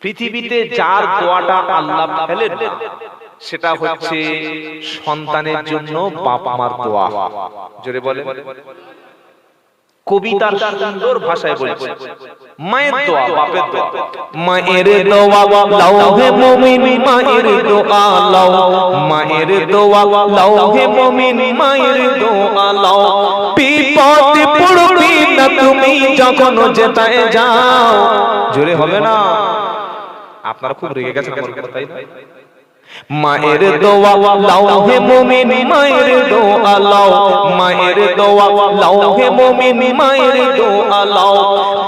পৃথিবীতে যার দোয়াটা আল্লাহ ফেলেন না সেটা হচ্ছে সন্তানের জন্য বাপ মার দোয়া। জোরে বলেন। কবিতার সুন্দর ভাষায় বলছে মায়ের দোয়া, বাপের দোয়া। মায়ের দোয়া লাও হে মুমিন, মায়ের দোয়া লাও, মায়ের দোয়া লাও হে মুমিন, মায়ের দোয়া লাও। বিপদে পড়বি না তুমি যখন যেতায় যাও। জোরে হবে না? আপনারা খুব রেগে গেছেন আমার কথা, তাই না? মায়ের দোয়া লাও হে মুমিন, মায়ের দোয়া লাও, মায়ের দোয়া লাও হে মুমিন, মায়ের দোয়া লাও।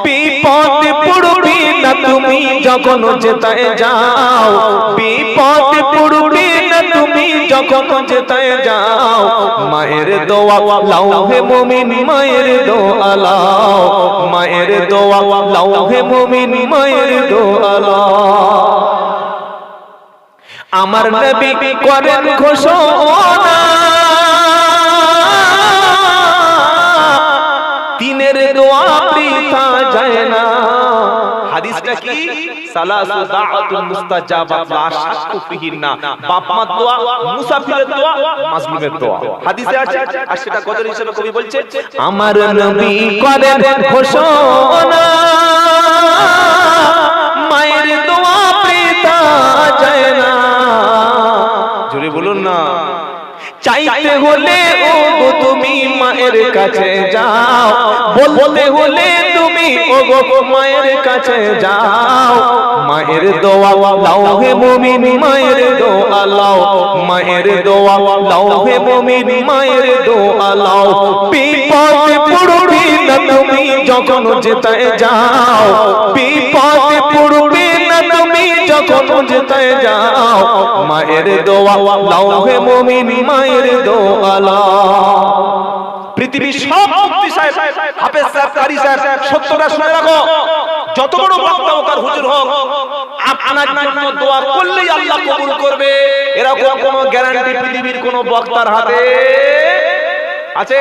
বিপদে পড়বি না তুমি যখন যেতায় যাও, বিপদে পড়বি না তুমি যখন যেতায় যাও। মায়ের দোয়া লাও হে মুমিন, মায়ের দোয়া লাও, মায়ের দোয়া লাও হে মুমিন, মায়ের দোয়া লাও। আমার নবী করেন ঘোষণা, তিনের দোয়া বৃথা যায় না। হাদিসটা কি? সালাসু দাআতুল মুস্তাজাবাত লা শাক্কু ফিহিন্না। বাপ মার দোয়া, মুসাফিরের দোয়া, মাজলুমের দোয়া। হাদিসে আছে, আর সেটা গজল হিসেবে কবি বলছে আমার নবী করেন ঘোষণা, মায়ের দোয়া বৃথা যায় না। জোরে বলুন না। চাইতে হলে ও গো তুমি মায়ের কাছে যাও, বলতে হলে তুমি ও গো মায়ের কাছে যাও। মায়ের দোয়া লাও হে মুমিন, মায়ের দোয়া লাও, মায়ের দোয়া লাও হে মুমিন, মায়ের দোয়া লাও। বিপদে পড়বি না তুমি যখন যেতায় যাও, বিপদে পড়বি না তুমি যখন যেতায় যাও। মায়ের দোয়া লাও হে মুমিন, মায়ের দোয়া লাও। পৃথিবীর সব মুফতি সাহেব, হাফেজ সাহেব, কারি সাহেব, সত্যটা শুনে রাখো, যত বড় বক্তা হোক আর হুজুর হোক, আপনার জন্য দোয়া করলেই আল্লাহ কবুল করবে এরকম কোনো গ্যারান্টি পৃথিবীর কোনো বক্তার হাতে আছে?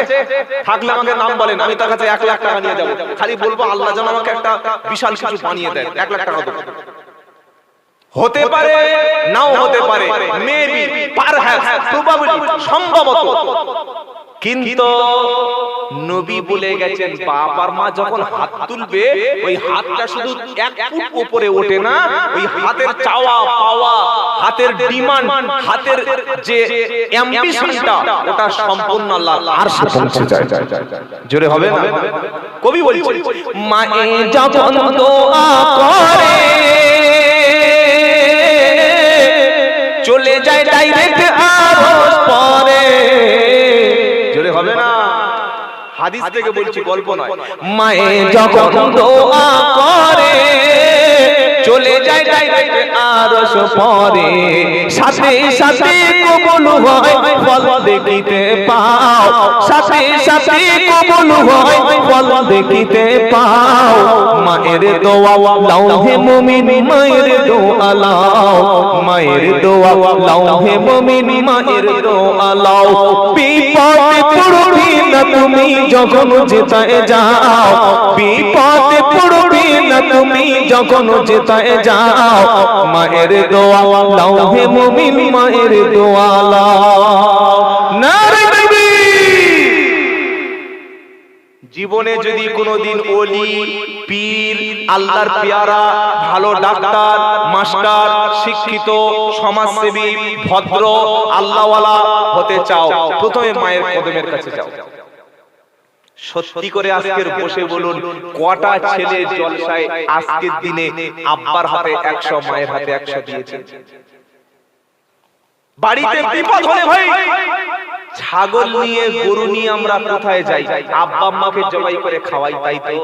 থাকলে আমাকে নাম বলেন, আমি তার কাছে 1 লাখ টাকা নিয়ে যাব। খালি বলবো আল্লাহ যেন আমাকে একটা বিশাল কিছু বানিয়ে দেয়, 1 লাখ টাকা দেবো। হতে পারে, নাও হতে পারে, মেবি, পারহ্যাপস, প্রবাবলি, সম্ভবত। কিন্তু নবী বলে গেছেন বাপ আর মা যখন হাত তুলবে, ওই হাতটা শুধু 1 ফুট উপরে ওঠে না, ওই হাতের চাওয়া পাওয়া, হাতের ডিমান্ড, হাতের যে অ্যাম্বিশনটা, ওটা সম্পূর্ণ আল্লাহর আরশে পৌঁছে যায়। জোরে হবে না? কবি বলছে মায়ে যখন দোয়া করে চলে যায় ডাইরেক্ট আরশ পরে। জোরে হবে না? হাদিস থেকে বলছি, গল্প নয়। মায়ে যখন দোয়া করে চলে যায় ডাইরেক্ট আরশ পরে, সাথে সাথে কবুল হয় ফল দেখিতে পাও, সাথে সাথে কবুল হয় ফল দেখিতে পাও। মায়ের দোয়া লাও হে মুমিন, মায়ের দোয়া লাও, মায়ের দোয়া লাও হে মুমিন, মায়ের দোয়া লাও। বিপদে পড়বি না তুমি যখন যেতায় যাও, বিপদে পড়বি না তুমি যখন যেতায় যাও। মায়ের দোয়া লাও হে মুমিন, মায়ের দোয়া লাও। নারে তাকবীর। জীবনে যদি কোনোদিন ওলি, পীর, আল্লাহর পেয়ারা, ভালো ডাক্তার, মাস্টার, শিক্ষিত, সমাজসেবী, ভদ্র, আল্লাহওয়ালা হতে চাও, প্রথমে মায়ের কদমের কাছে যাও। সত্যি করে আজকের বসে বলুন, কটা ছেলে জলসায় আজকের দিনে আব্বার হাতে 100, মায়ের হাতে 100 দিয়েছে? বাড়িতে বিপদ হলে ভাই ছাগল নিয়ে, গরু নিয়ে আমরা কোথায় যাই? আব্বা আম্মাকে জবাই করে খাওয়াই, তাই তো?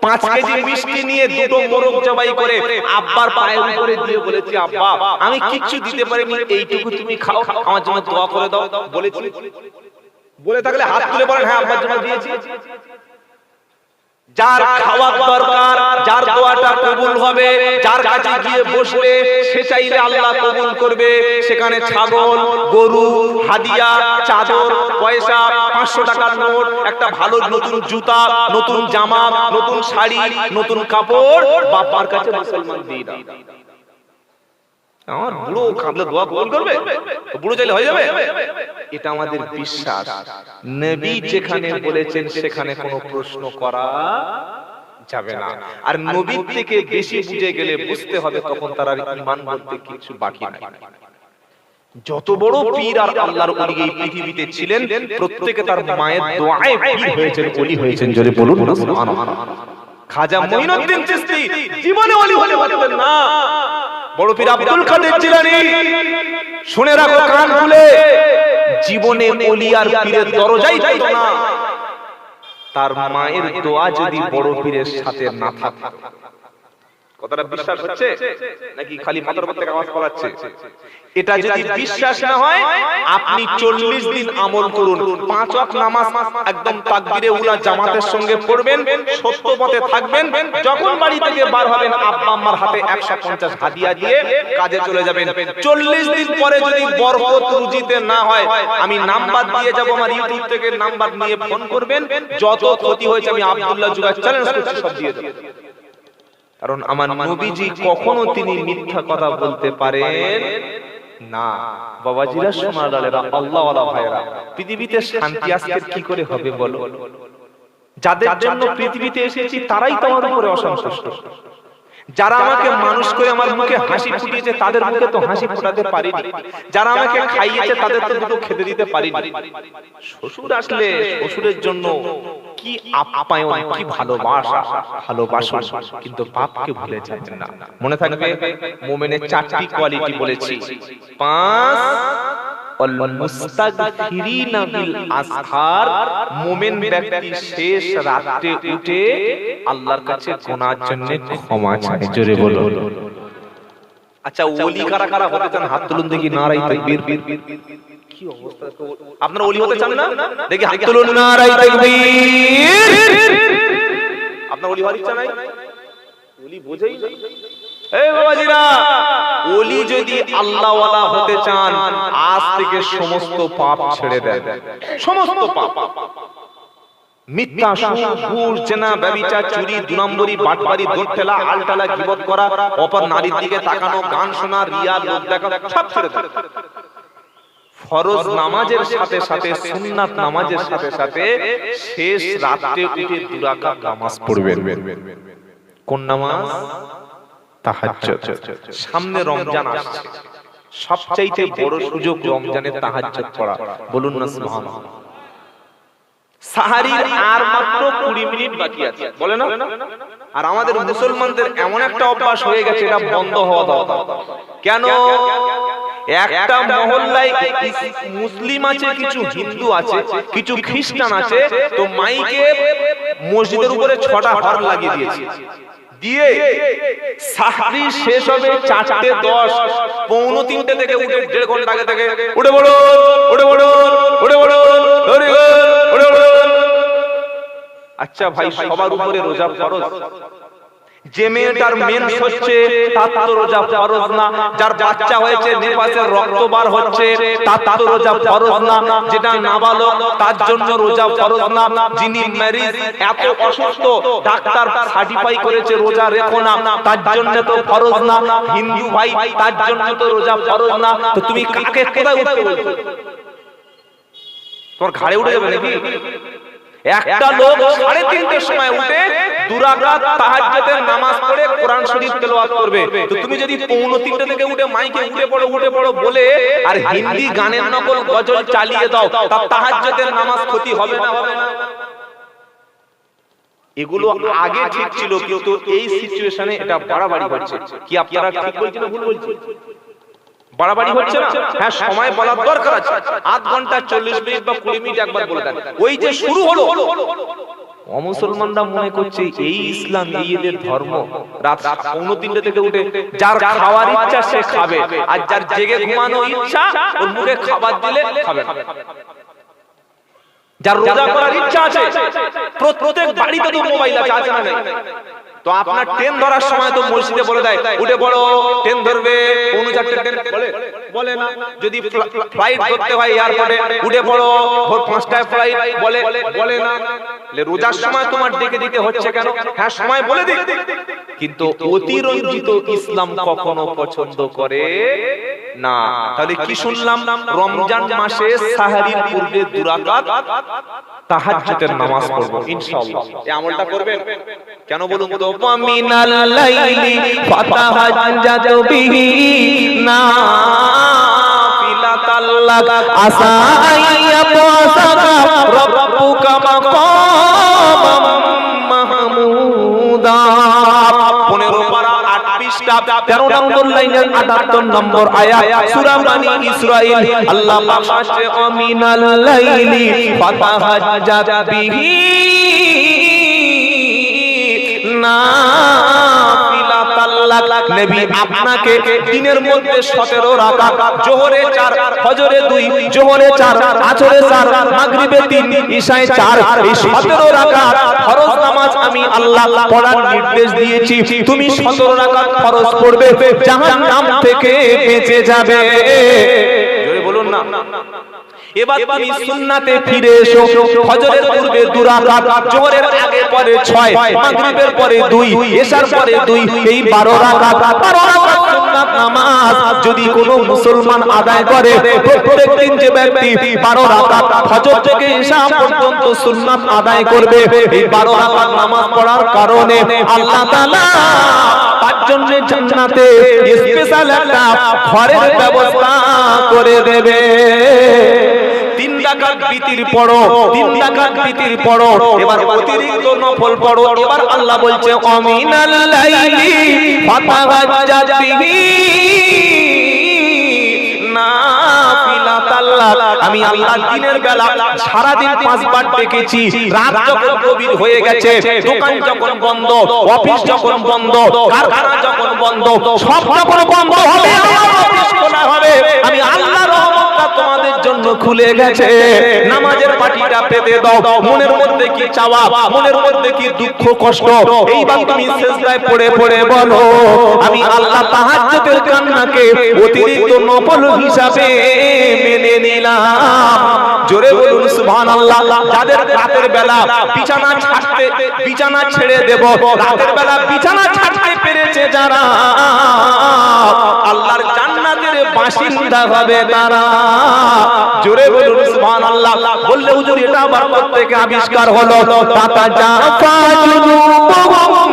5 কেজি মিষ্টি নিয়ে 2টো মোরগ জবাই করে আব্বার পায়ের উপরে দিয়ে বলেছি আব্বা আমি কিচ্ছু দিতে পারিনি, এইটুকু তুমি খাও, আমার জন্য দোয়া করে দাও বলেছি? বলে থাকলে হাত তুলে বলেন হ্যাঁ আব্বার জন্য দিয়েছি। যার খাওয়ার দরকার, যার দোয়াটা কবুল হবে, যার কাছে গিয়ে বসলে সে চাইলে আল্লাহ কবুল করবে। সেখানে ছাগল, গরু, হাদিয়া, চাদর, পয়সা, 500 টাকার নোট, একটা ভালো নতুন জুতা, নতুন জামা, নতুন শাড়ি, নতুন কাপড় বাবার কাছে মুসলমান দিয়ে দাও। আমার বুড়ো কাঁদলে দোয়া কবুল করবে? বুড়ো চাইলে হয়ে যাবে? এটা আমাদের বিশ্বাস। নবী যেখানে বলেছেন সেখানে কোনো প্রশ্ন করা যাবে না। আর নবীর থেকে বেশি বুঝে গেলে বুঝতে হবে তখন তার আর ঈমান বলতে কিছু বাকি নাই। যত বড় পীর আর আল্লাহর ওলি এই পৃথিবীতে ছিলেন, প্রত্যেকে তার মায়ের দোয়ায় পীর হয়েছেন, ওলি হয়েছেন। জোরে বলুন না সুবহানাল্লাহ। খাজা মঈনুদ্দিন চিশতি জীবনে ওলি হতে পারতেন না। বড় পীর আব্দুল কাদের জিলানী, শুনে রাখো কান খুলে, জীবনে ওলি আর পীরের দরজাই পেত না তার মায়ের দোয়া যদি বড় পীরের সাথে না থাকতো। কথাটা বিশ্বাস হচ্ছে নাকি খালি মাথার উপর থেকে আওয়াজ পালাচ্ছে? এটা যদি বিশ্বাস না হয়, আপনি 40 দিন আমল করুন। 5 ওয়াক্ত নামাজ একদম তাকবীরে উলা জামাতের সঙ্গে পড়বেন, সত্য পথে থাকবেন। যখন বাড়ি থেকে বার হবেন, আব্বা আম্মার হাতে 150 হাদিয়া দিয়ে কাজে চলে যাবেন। 40 দিন পরে যদি বরকত রুজিতে না হয়, আমি নাম্বার দিয়ে যাব, আমার ইউটিউব থেকে নাম্বার নিয়ে ফোন করবেন। যত ক্ষতি হয়েছে আমি আব্দুল্লাহ জুগার চ্যালেঞ্জ করছি, সব দিয়ে দেব। কারণ আমার নবীজি কখনো তিনি মিথ্যা কথা বলতে পারেন না। বাবাজিরা, সোনালালেরা, আল্লাহ ওয়ালা ভাইরা, পৃথিবীতে শান্তি আজকে কি করে হবে বলো? যাদের জন্য পৃথিবীতে এসেছি তারাই তো আমার উপরে অসন্তুষ্ট। যারা আমাকে মানুষ করে আমার মুখে হাসি ফুটিয়েছে, তাদের মুখে তো হাসি ফোটাতে পারিনি। যারা আমাকে খাইয়েছে তাদের তো দুটো খেতে দিতে পারিনি। শ্বশুর আসলে শ্বশুরের জন্য কি আপ্যায়ন, কি ভালোবাসা, ভালোবাসুন, কিন্তু বাপকে ভুলে যাবেন না। মনে থাকবে, মুমিনের 4টি কোয়ালিটি বলেছি। 5 ওয়াল মুস্তাগফিরিনা বিল আসহার, মুমিন ব্যক্তি শেষ রাতে উঠে আল্লাহর কাছে গুনাহর জন্য ক্ষমা চায়। জোরে বলো। আচ্ছা, ওলি কারা কারা হতে চান? হাত তুলুন দেখি। নারায়ে তাকবীর। কি অবস্থা? আপনারা ওলি হতে চান না? দেখি হাত তুলুন। নারায়ে তাকবীর। আপনারা ওলি হওয়ার ইচ্ছা নাই? ওলি বোঝাই না। এই বাবাজিরা, ওলি যদি আল্লাহ ওয়ালা হতে চান, আজ থেকে সমস্ত পাপ ছেড়ে দেন। সমস্ত পাপ, মিথ্যা, সুদ, ঘুষ, জেনা, ব্যভিচার, চুরি, 2 নম্বরি, বাটপারি, দোরঠেলা, আলটালা, গীবত করা, অপর নারীর দিকে তাকানো, গান শোনা, রিয়া, লোক দেখা, সব ছেড়ে দেন। ফরজ নামাজের সাথে সাথে, সুন্নাত নামাজের সাথে সাথে শেষ রাতে উঠে 2 রাকাত নামাজ পড়বেন। কোন নামাজ? তাহাজ্জুদ। সামনে রমজান আসছে, সবচাইতে বড় সুযোগ রমজানে তাহাজ্জুদ পড়া। বলুন না সুবহানাল্লাহ। সাহারীর আর মাত্র 20 মিনিট বাকি আছে, বলে না? আর আমাদের মুসলমানদের এমন একটা অভ্যাস হয়ে গেছে, এটা বন্ধ হওয়া দরকার। কেন? একটা মহল্লায় মুসলিম আছে, কিছু হিন্দু আছে, কিছু খ্রিস্টান আছে, তো মাইকে মসজিদের উপরে 6টা হর্ন লাগিয়ে দিয়েছে। দিয়ে সাহরি শেষ হবে 4:10, 2:45 থেকে উঠে 1.5 ঘন্টা আগে থেকে উঠে পড়ো, উঠে পড়ো, উঠে পড়ো, উঠে পড়ো। আচ্ছা ভাই, সবার উপরে রোজা ফরজ। যে মেয়েটার মেন্স হচ্ছে তার তো রোজা ফরজ না। যার বাচ্চা হয়েছে, নেফাসের রক্ত বার হচ্ছে, তার তো রোজা ফরজ না। যেটা নাবালক তার জন্য রোজা ফরজ না। যিনি ম্যারিজ, এত অসুস্থ, ডাক্তার সার্টিফাই করেছে রোজা রেখো না, তার জন্য তো ফরজ না। হিন্দু ভাই, তার জন্য তো রোজা ফরজ না। তো তুমি কাকে কোথায় উঠতে বলছো? তোমার ঘাড়ে উঠে যাবে নাকি? একটা লোক 3:30টার সময় উঠে 2 রাকাত তাহাজ্জুদের নামাজ পড়ে কোরআন শরীফ তেলাওয়াত করবে। তো তুমি যদি 2:45 থেকে উঠে মাইকে উঠে পড়ো বলে আর হিন্দি গানের নকল গজল চালিয়ে দাও, তার তাহাজ্জুদের নামাজ ক্ষতি হবে না? হবে না? এগুলো আগে ঠিক ছিল, কিন্তু এই সিচুয়েশনে এটা বাড়াবাড়ি হচ্ছে। কি আপনারা ঠিক বলছেন না ভুল বলছেন? বাড়াবাড়ি হচ্ছে না? হ্যাঁ, সময় বলার দরকার আছে। 8 ঘন্টা 40 মিনিট বা 20 মিনিট একবার বলে দেন। ওই যে শুরু হলো, অমুসলমানরা মনে করছে এই ইসলাম, এই এদের ধর্ম। রাত 2:45 থেকে উঠে যার খাওয়ার ইচ্ছা সে খাবে, আর যার জেগে ঘুমানো ইচ্ছা ওর মুখে খাবার দিলে খাবে না। যার রোজা করার ইচ্ছা আছে, প্রত্যেক বাড়িতে তো মোবাইল আছে, আছে না নাই? তো আপনার ট্রেন ধরার সময় তো মসজিদে বলে দেয় উঠে পড়ো, ট্রেন ধরবে 4:59 ট্রেন, বলে না? যদি ফ্লাইট ধরতে হয় এয়ারপোর্টে উঠে পড়ো, ভোর 5টায় ফ্লাইট, বলে না? রোজার সময় তোমার ডেকে দিতে হচ্ছে কেন? হ্যাঁ সময় বলে দিক, কিন্তু অতিরঞ্জিত ইসলাম কখনো পছন্দ করে না। তাহলে কি শুনলাম? রমজান মাসে সাহারির পূর্বে 2 রাকাত তাহাজ্জুদের নামাজ পড়ব ইনশাআল্লাহ। এই আমলটা করবেন কেন বলুন তো? মিনাল লাইলি ফাতাহাজ্জাত বিহি নাফিলাতাল লাক আসা আইয়াবাসাকা রাব্বুকা মাকাম মাহমুদা। 15 পারা 8 পৃষ্ঠা 13 নম্বর লাইনের 78 নম্বর আয়াত সূরা বনী ইসরাঈল। আল্লাহ পাক বলছে মিনাল লাইলি ফাতাহাজ্জাত বিহি নাফিলাতাল লাক। নবী আপনাকে দিনের মধ্যে 17 রাকাত, জোহরে 4, ফজরে 2, জোহরে 4, আসরে 4, মাগরিবে 3, ইশায় 4, এই 17 রাকাত ফরজ নামাজ আমি আল্লাহ পড়ার নির্দেশ দিয়েছি। তুমি 17 রাকাত ফরজ পড়বে, জাহান্নাম থেকে বেঁচে যাবে। জোরে বলুন না। এবার তুমি সুন্নাতে ফিরে এসো। ফজরের পূর্বে 2 রাকাত, জোহরের আগে পরে 6, মাগরিবের পরে 2, এশার পরে 2, এই 12 রাকাত। 12 রাকাত সুন্নাত নামাজ যদি কোনো মুসলমান আদায় করে, প্রত্যেকদিন যে ব্যক্তি 12 রাকাত ফজর থেকে এশা পর্যন্ত সুন্নাত আদায় করবে, এই 12 রাকাত নামাজ পড়ার কারণে আল্লাহ তাআলা তার জন্য জান্নাতে স্পেশাল একটা ঘরের ব্যবস্থা করে দেবে। 3 রাকাত বিতির পড়ো, 3 রাকাত বিতির পড়ো, এবার অতিরিক্ত নফল পড়ো। এবার আল্লাহ বলছে মিনাল লাইলি ফাতাহাজ্জাত বিহি নাফিলাতাল লাক। আমি আল্লাহ দিনের বেলা সারা দিন 5 বার ডেকেছি, রাত যখন গভীর হয়ে গেছে, দোকান যখন বন্ধ, অফিস যখন বন্ধ, কারখানা যখন বন্ধ, সব যখন বন্ধ হবে, অফিস খোলা হবে, আমি আল্লাহর রহমতটা তোমাদের জন্য খুলে গেছে। নামাজের পাটিটা পেতে দাও। মনের মধ্যে কি চাওয়া, মনের মধ্যে কি দুঃখ কষ্ট, এইবার তুমি সিজদায় পড়ে পড়ে বলো আমি আল্লাহ তাহাজ্জুদের কান্নাকে অতিরিক্ত নফল হিসাবে মেনে নিলাম। জোরে বলুন সুবহানাল্লাহ। যাদের রাতের বেলা বিছানা ছেড়ে দেব, রাতের বেলা বিছানা ছাড়তে পেরেছে যারা, আল্লাহর জান্নাতের বাসিন্দা হবে তারা। জোরে বলুন সুবহানাল্লাহ। বললে হুজুর এটা আবার কোত্থেকে আবিষ্কার হলো? তাতাজাফা জুনুবুহুম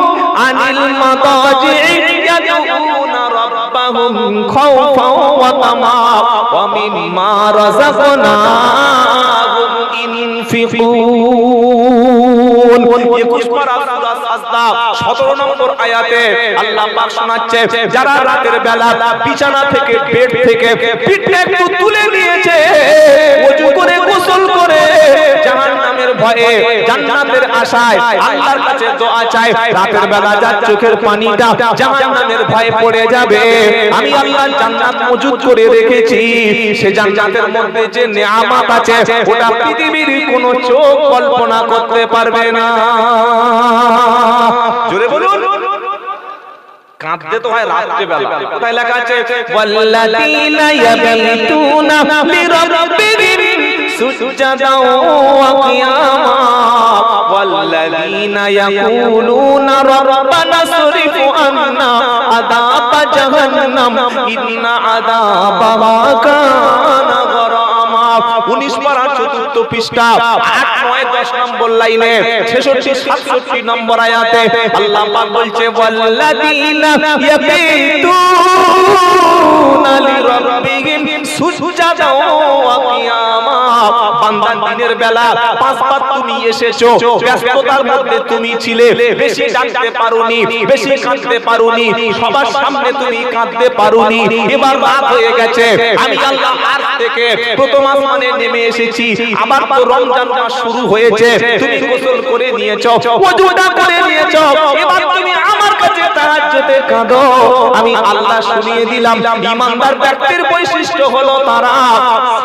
আনিল মাদাজি'i ইয়াদউনা রাব্বাহুম খাওফাও ওয়া তামাআ ওয়া মিম্মা রাযাকনাহুম ইনফিকুন। 21 পারা সূরা সাজদা 17 নম্বর আয়াতে আল্লাহ পাক শোনাচ্ছে, যারা রাতের বেলা বিছানা থেকে, বেড থেকে পিঠটা একটু তুলে নিয়েছে, ওযু করে গোসল করে জাহান্নামের ভয়ে, জান্নাতের আশায় আল্লাহর কাছে দোয়া চায়, রাতের বেলা যার চোখের পানিটা জাহান্নামের ভয়ে পড়ে যাবে, আমি আল্লাহ জান্নাত মজুদ করে রেখেছি। সে জান্নাতের মধ্যে যে নিয়ামত আছে ওটা পৃথিবীর কোনো চোখ কল্পনা করতে পারবে না। জোরে বলুন। কাঁদতে তো হয় রাত্রে বেলা। কোথায় লেখা আছে? ওয়াল্লাযীনা ইয়াবিতুনা লিরাব্বিহিম সুজদাও ওয়া কিয়ামা ওয়াল্লাযীনা ইয়াকুলুনা রাব্বানা সরিফ আন্না আযাবা জাহান্নাম ইন্না আযাবাহা কানা গরামা। 19 পারা 4th পৃষ্ঠা 8, 9, 10 নম্বর লাইনে 66, 67 নম্বর আয়াতে আল্লাহ পাক বলছে ওয়াল্লাযীনা ইয়াবিতুনা লিরাব্বিহিম সুজদাও ওয়া কিয়ামা। বান্দা দিনের বেলা 5 বার তুমি এসেছো, ব্যস্ততার মধ্যে তুমি ছিলে, বেশি ডাকতে পারোনি, বেশি কাঁদতে পারোনি, সবার সামনে তুমি কাঁদতে পারোনি, এবার রাত হয়ে গেছে, আমি আল্লাহ আরশ থেকে প্রথম আসমানে নেমে এসেছি, আবার তো রমজান মাস শুরু হয়েছে, তুমি গোসল করে নিয়েছো, ওযুটা করে নিয়েছো, এবার তুমি আমার কাছে তাহাজ্জুদে কাঁদো, আমি আল্লাহ শুনিয়ে দিলাম ঈমানদার ব্যক্তির বৈশিষ্ট্য হলো তারা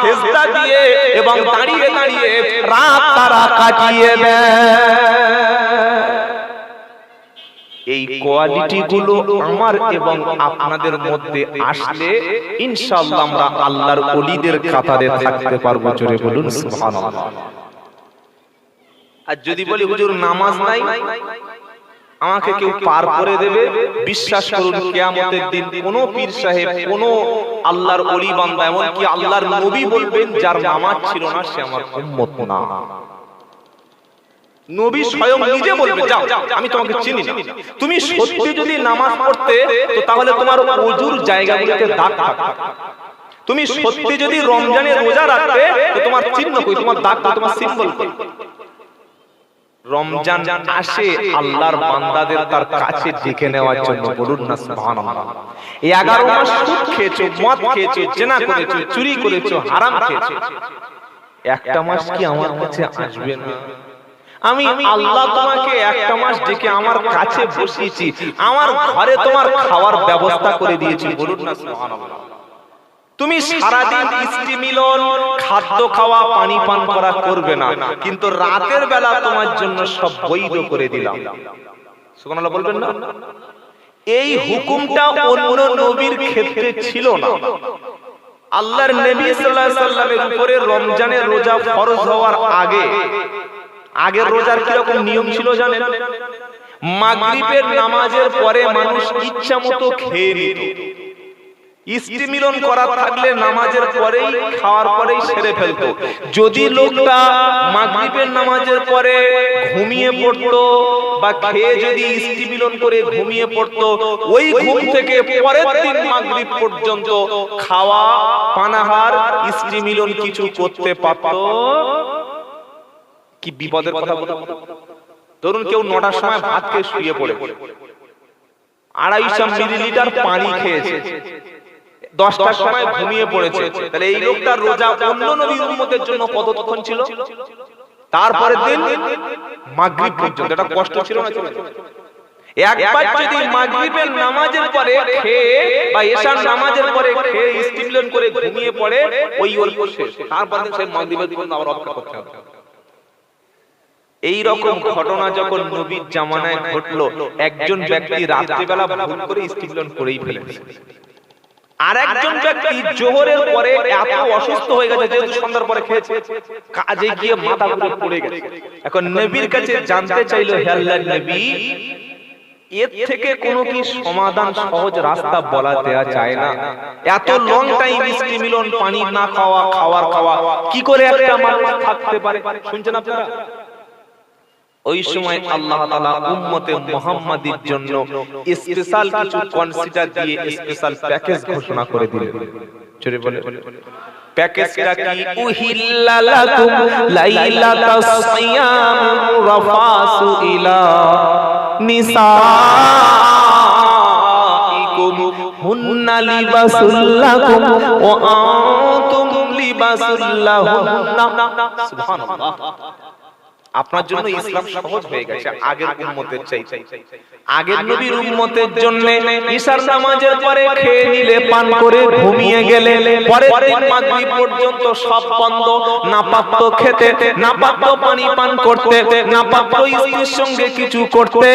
সিজদা দিয়ে এবং দাঁড়িয়ে দাঁড়িয়ে রাত তারা কাটিয়ে দেয়। এই কোয়ালিটি গুলো আমার এবং আপনাদের মধ্যে আসলে ইনশাআল্লাহ আমরা আল্লাহর ওলিদের কাতারে থাকতে পারবো। জোরে বলুন সুবহানাল্লাহ। আর যদি বলি হুজুর নামাজ নাই, আমাকে কেউ পার করে দেবে, বিশ্বাস করুন কিয়ামতের দিন কোন পীর সাহেব, কোন আল্লাহর ওলি বান্দা, এমনকি আল্লাহর নবী বলবেন যার নামাজ ছিল না সে আমার উম্মত না। নবী স্বয়ং নিজে বলবে, যাও আমি তোমাকে চিনি না, তুমি সত্যি যদি নামাজ পড়তে তো তাহলে তোমার ওযুর জায়গাগুলোতে দাগ থাকতো, তুমি সত্যি যদি রমজানের রোজা রাখতে তো তোমার চিহ্ন কই, তোমার দাগ কই, তোমার সিম্বল কই। রমজান আসে আল্লাহর বান্দাদের তার কাছে ডেকে নেওয়ার জন্য। বলুন না সুবহানাল্লাহ। এই 11 মাস সুদ খেয়েছো, মদ খেয়েছো, জিনা করেছো, চুরি করেছো, হারাম খেয়েছো, একটা মাস কি আমার কাছে আসবে না? আমি আল্লাহ তোমাকে একটা মাস ডেকে আমার কাছে বসিয়েছি, আমার ঘরে তোমার খাওয়ার ব্যবস্থা করে দিয়েছি। বলুন না সুবহানাল্লাহ। তুমি সারাদিন স্ত্রী মিলন, খাদ্য খাওয়া, পানি পান করা করবে না, কিন্তু রাতের বেলা তোমার জন্য সব বৈধ করে দিলাম। সুবহানাল্লাহ বলবেন না? এই হুকুমটা অন্য নবীর ক্ষেত্রে ছিল না। আল্লাহর নবী সাল্লাল্লাহু আলাইহি সাল্লামের উপরে রমজানের রোজা ফরজ হওয়ার আগের রোজার কি রকম নিয়ম ছিল জানেন? মাগরিবের নামাজের পরে মানুষ ইচ্ছামতো খেয়ে নিত। স্ত্রী মিলন করা থাকলে নামাজের পরেই, খাওয়ার পরেই সেরে ফেলতো। যদি লোকটা মাগরিবের নামাজের পরে ঘুমিয়ে পড়তো বা খেয়ে যদি স্ত্রী মিলন করে ঘুমিয়ে পড়তো, ওই ঘুম থেকে পরের দিন মাগরিব পর্যন্ত খাওয়া, পানাহার, স্ত্রী মিলন কিছু করতে পারতো। কি বিপদের কথা বলতো। ধরুন কেউ 9টার সময় ভাত খেয়ে শুয়ে পড়ে, 250 মিলিলিটার পানি খেয়েছে, 10টার সময় ঘুমিয়ে পড়েছে, তাহলে এই লোকটার রোজা অন্য নবীর উম্মতের জন্য কতক্ষণ ছিল? তারপরের দিন মাগরিব পর্যন্ত। এটা কষ্ট ছিল না? ছিল। একবার যদি মাগরিবের নামাজের পরে খেয়ে বা এশার নামাজের পরে খেয়ে স্ত্রী মিলন করে ঘুমিয়ে পড়ে, ওই ওর শেষ। তারপর সেই মাগরিবের পর্যন্ত আবার অপেক্ষা করতে হবে। এই রকম ঘটনা যখন নবীর জামানায় ঘটলো, একজন ব্যক্তি রাত্রিবেলা ভুল করে স্ত্রী মিলন করেই ফেলেছে। আর একজন ব্যক্তি জোহরের পরে এত অসুস্থ হয়ে গেছে, যেহেতু সন্ধ্যার পরে খেয়েছে, কাজে গিয়ে মাথা ঘুরে পড়ে গেছে। এখন নবীর কাছে জানতে চাইলো, হে আল্লাহর নবী, এর থেকে কোনো কি সমাধান, সহজ রাস্তা বলা দেয়া যায় না? এত লং টাইম স্ত্রী মিলন, পানি না খাওয়া, খাওয়ার খাওয়া, কি করে একটা মানুষ থাকতে পারে? শুনছেন আপনারা? ওই সময় আল্লাহ তাআলা উম্মতে মুহাম্মাদীর জন্য স্পেশাল কিছু কনসিডার দিয়ে স্পেশাল প্যাকেজ ঘোষণা করে দিলেন। চলে বলে প্যাকেজটা কি? উহিল্লা লাকুম লাইলাতাস সিয়াম রাফাসু ইলা নিসাইকুম হুন্না লিবাসুল লাকুম ওয়া আনতুম লিবাসুল লাহুন্না। সুবহানাল্লাহ। আপনার জন্য ইসলাম সহজ হয়ে গেছে আগের উম্মতের চাইতে। আগের নবীর উম্মতের জন্য ইশার নামাজের পরে খেয়ে নিলে, পান করে ঘুমিয়ে গেলে, পরের দিন মাগরিব পর্যন্ত সব বন্ধ। না পারতো খেতে, না পারতো পানি পান করতে, না পারতো স্ত্রীর সঙ্গে কিছু করতে।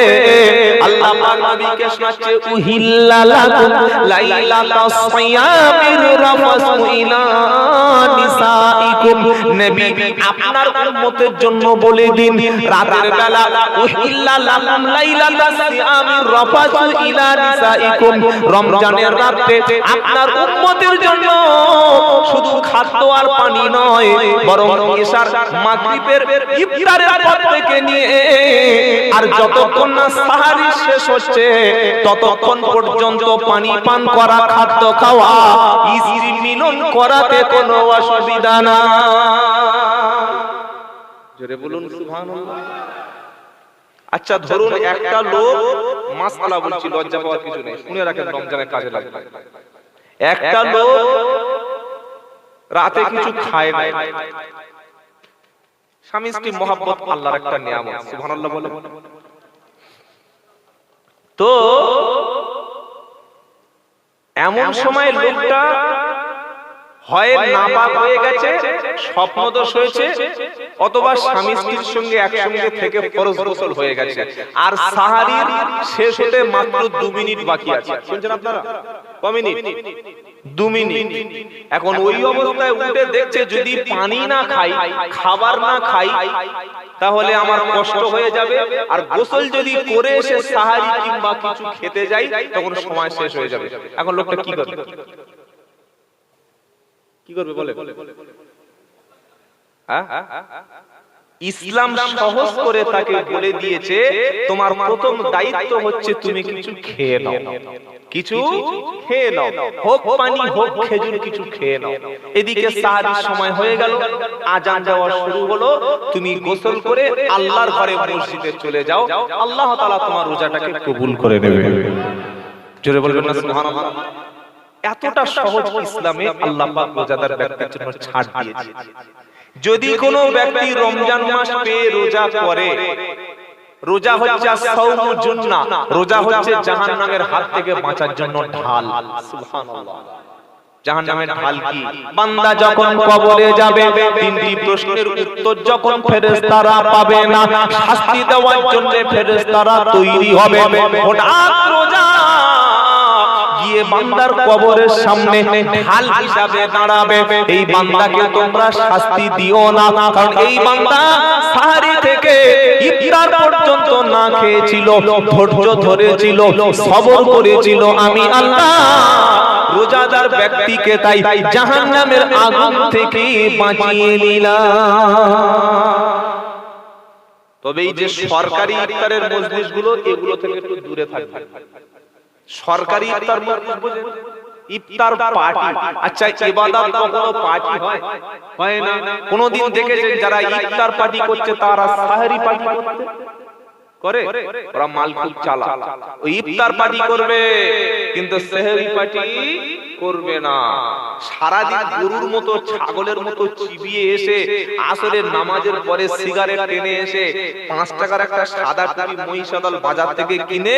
আল্লাহ পাক নবীকে শোনাচ্ছে, উহিল্লা লাকুম লাইলাতাস সিয়ামির রাফাসু ইলা নিসাইকুম। নবী আপনার উম্মতের জন্য বলে দিন, রাতের বেলা উহিল্লা লাকুম লাইলাতাস সিয়ামির রাফাসু ইলা নিসাইকুম, রমজানের রাতে আপনার উম্মতের জন্য শুধু খাদ্য আর পানি নয়, বরং ইশার, মাগরিবের, ইফতারের পর থেকে নিয়ে আর যতক্ষণ না সাহারি শেষ হচ্ছে ততক্ষণ পর্যন্ত পানি পান করা, খাদ্য খাওয়া, স্ত্রী মিলন করাতে কোনো অসুবিধা না। জোরে বলুন সুবহানাল্লাহ। আচ্ছা ধরুন একটা লোক, মাসআলা বলছি, লজ্জা পাওয়ার কিছু নেই, শুনে রাখেন, রমজানের কাজে লাগবে। একটা লোক রাতে কিছু খায় না। স্বামী স্ত্রী মহব্বত আল্লাহর একটা নিয়ামত, সুবহানাল্লাহ বলে। তো এমন সময় লোকটা হয় নাপাক হয়ে গেছে, স্বপ্নদোষ হয়েছে, অথবা স্বামী স্ত্রীর সঙ্গে একসঙ্গে থেকে ফরজ গোসল হয়ে গেছে, আর সাহারির শেষ হতে মাত্র 2 মিনিট বাকি আছে। শুনছেন আপনারা? ক মিনিট? 2 মিনিট। এখন ওই অবস্থায় উঠে দেখছে যদি পানি না খাই, খাবার না খাই, তাহলে আমার কষ্ট হয়ে যাবে, আর গোসল যদি করে এসে সাহারি কিংবা কিছু খেতে যাই তখন সময় শেষ হয়ে যাবে। এখন লোকটা কি করবে? কি করবে বলে? ইসলাম সহজ করে তাকে বলে দিয়েছে, তোমার প্রথম দায়িত্ব হচ্ছে তুমি কিছু খেয়ে নাও, কিছু খেয়ে নাও, হোক পানি হোক খেজুর, কিছু খেয়ে নাও। এদিকে সাহারির সময় হয়ে গেল, আজান দেওয়া শুরু হলো, তুমি গোসল করে আল্লাহর ঘরে মসজিদে চলে যাও, আল্লাহ তাআলা তোমার রোজাটাকে কবুল করে নেবে। জোরে বলবেন না সুবহানাল্লাহ। এতটা সহজ ইসলামে আল্লাহ পাক রোজাদার ব্যক্তির জন্য ছাড় দিয়েছে। যদি কোনো ব্যক্তি রমজান মাস পেয়ে রোজা করে, রোজা হচ্ছে সাওমু জুন্নাহ, রোজা হচ্ছে জাহান্নামের হাত থেকে বাঁচার জন্য ঢাল। সুবহানাল্লাহ। জাহান্নামের ঢাল কি? বান্দা যখন কবরে যাবে, 3টি প্রশ্নের উত্তর যখন ফেরেশতারা পাবে না, শাস্তি দেওয়ার জন্য ফেরেশতারা তৈরি হবে। হঠাৎ রোজা গিয়ে বান্দার কবরের সামনে ঢাল হিসাবে দাঁড়াবে। এই বান্দাকে তোমরা শাস্তি দিও না, কারণ এই বান্দা সাহারি থেকে ইফতার পর্যন্ত না খেয়েছিল, ধৈর্য ধরেছিল, সবর করেছিল। আমি আল্লাহ রোজাদার ব্যক্তিকে তাই জাহান্নামের আগুন থেকে বাঁচিয়ে নিলাম। তবে এই যে সরকারি ইফতারের মজলিসগুলো, এগুলো থেকে একটু দূরে থাকবে। সরকারি ইফতার মজলিস বুঝেন? ইফতার পার্টি। আচ্ছা, ইবাদত কখনো পার্টি হয়? হয় না। কোনদিন দেখেছেন যারা ইফতার পার্টি করছে তারা সাহারি পার্টি করতে করে? ওরা মাল খুব চালাক। ওই ইফতার পার্টি করবে কিন্তু সেহরি পার্টি করবে না। সারাদিন গরুর মতো ছাগলের মতো চিবিয়ে এসে আসরের নামাজের পরে সিগারেট টেনে এসে 5 টাকার একটা সাদা টুপি মহিষাদল বাজার থেকে কিনে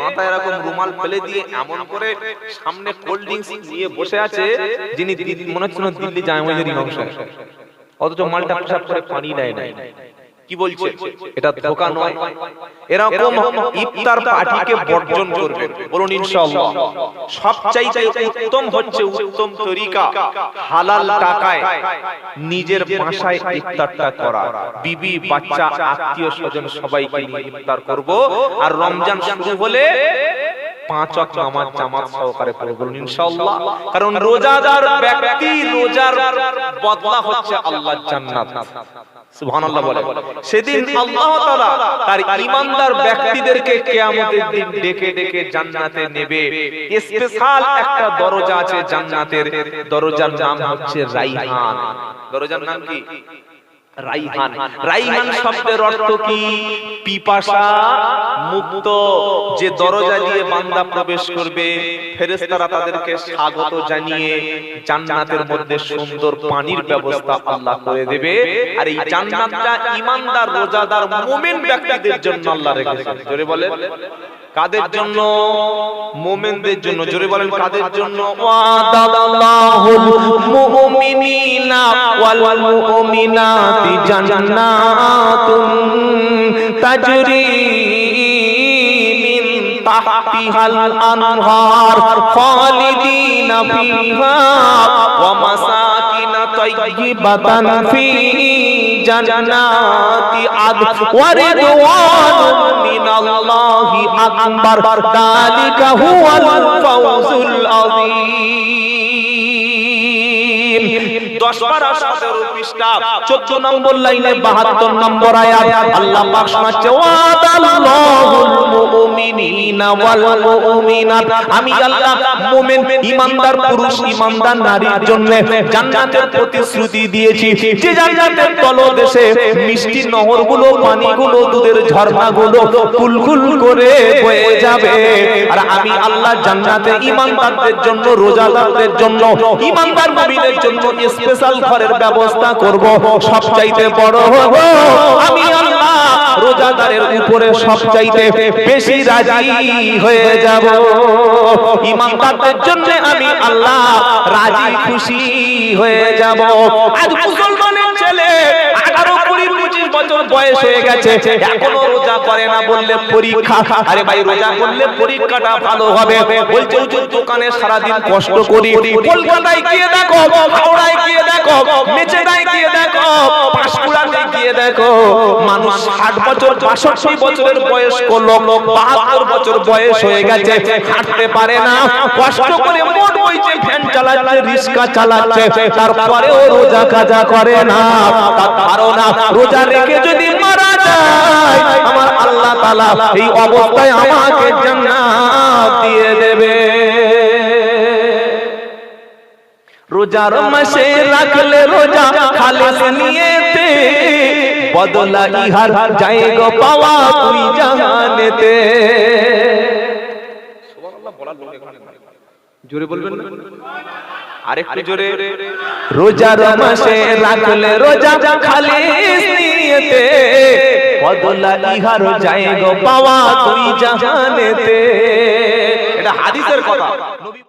মাথায় এরকম রুমাল ফেলে দিয়ে এমন করে সামনে কোল্ড ড্রিঙ্কস নিয়ে বসে আছে, যিনি মনে হচ্ছে দিল্লি জামে মসজিদের ইমাম সাহেব, অথচ মালটা পেশাব করে পানি নেয় না। কি বলছে? এটা ধোঁকা নয়? এরকম ইফতার পার্টিকে বর্জন করবে, বলুন ইনশাআল্লাহ। সবচাইতে উত্তম হচ্ছে, উত্তম তরিকা হালাল টাকায় নিজের বাসায় ইফতারটা করা। বিবি, বাচ্চা, আত্মীয় স্বজন সবাইকে নিয়ে ইফতার করব। আর রমজান শুরু হলে 5 ওয়াক্ত নামাজ জামাত সহকারে পড়ব ইনশাআল্লাহ। কারণ রোজাদার ব্যক্তি রোজার বদলা হচ্ছে আল্লাহর জান্নাত। সুবহানাল্লাহ বলে। সেদিন আল্লাহ তাআলা তার ঈমানদার ব্যক্তিদেরকে কিয়ামতের দিন ডেকে ডেকে জান্নাতে নেবে। স্পেশাল একটা দরজা আছে জান্নাতের, দরজার নাম হচ্ছে রাইহান। দরজার নাম কি? রাইহান। রাইহান শব্দের অর্থ কি? পিপাসা মুক্ত। যে দরজা দিয়ে বান্দা প্রবেশ করবে, ফেরেশতারা তাদেরকে স্বাগত জানিয়ে জান্নাতের মধ্যে সুন্দর পানির ব্যবস্থা আল্লাহ করে দেবে। আর এই জান্নাতটা ঈমানদার, রোজাদার, মুমিন ব্যক্তিদের জন্য আল্লাহ রেখেছেন। জোরে বলেন কাদের জন্য? মুমিনদের জন্য। জোরে বলেন কাদের জন্য? ওয়াদাল্লাহুল মুমিনিনা ওয়াল মুমিনাতি জান্নাতুন তাজরি মিন তাহতিহাল আনহার খালিদিনা ফিহা ওয়া মাসাকিনা তাইয়্যিবাতান ফি জান্নাতি আদন ওয়া রিদওয়ানুম মিনাল্লাহি আকবার যালিকা হুয়াল ফাওজুল আযীম। 10 পারা 17 পৃষ্ঠা 14 নম্বর লাইনে 72 নম্বর আয়াত আল্লাহ পাক শোনাচ্ছে, ওয়াদাল্লাহুল মুমিনিনা ওয়াল মুমিনাত। আমি আল্লাহ মুমিন ঈমানদার পুরুষ ঈমানদার নারীর জন্য জান্নাতের প্রতিশ্রুতি দিয়েছি, যে জান্নাতের তলদেশে মিষ্টি নহরগুলো, পানিগুলো, দুধের ঝর্ণাগুলো কুলকুল করে বয়ে যাবে। আর আমি আল্লাহ জান্নাতে ঈমানদারদের জন্য, রোজাদারদের জন্য, ঈমানদার মুমিনের জন্য স্পেশাল ঘরের ব্যবস্থা করব। সবচাইতে বড় হবো আমি আল্লাহ রোজাদারের উপরে সবচাইতে বেশি রাজি হয়ে যাব। ইমানদারদের জন্য আমি আল্লাহ রাজি খুশি হয়ে যাব। আজ মুসলমানের ছেলে 18, 20, 25 বছর বয়স হয়ে গেছে, এখনো রোজা করে না বললে পরীক্ষা। আরে ভাই, রোজা করলে পরীক্ষাটা ভালো হবে। বলছে হুজুর দোকানে সারাদিন কষ্ট করি, কলকাতায় গিয়ে দেখো, হাওড়ায় গিয়ে দেখো, মেচেদায় গিয়ে দেখো, পাঁশকুড়াতে গিয়ে দেখো, মানুষ 60 বছর 62 বছরের বয়স্ক লোক 72 বছর বয়স হয়ে গেছে, হাঁটতে পারে না, কষ্ট করে মোট বইছে, ভ্যান চালাচ্ছে, রিক্সা চালাচ্ছে, তারপরেও রোজা কাজা করে না। তার ধারণা রোজা রেখে যদি মারা যায় আমার আল্লাহ তাআলা এই অবস্থায় আমাকে জান্নাত দিয়ে দেবে। রোজার মাসে রাখলে রোজা খালেস নিয়েতে, বদলা ইহার যায় গো পাওয়া তুই জাহানেতে। সুবহানাল্লাহ বলার লোক এখানে নাই, জোরে বলবেন না? আরেকটু জোরে। রোজার মাসে রাখলে রোজা খালেস নিয়েতে, বদলা ইহার যায় গো পাওয়া তুই জাহানেতে। এটা হাদিসের কথা।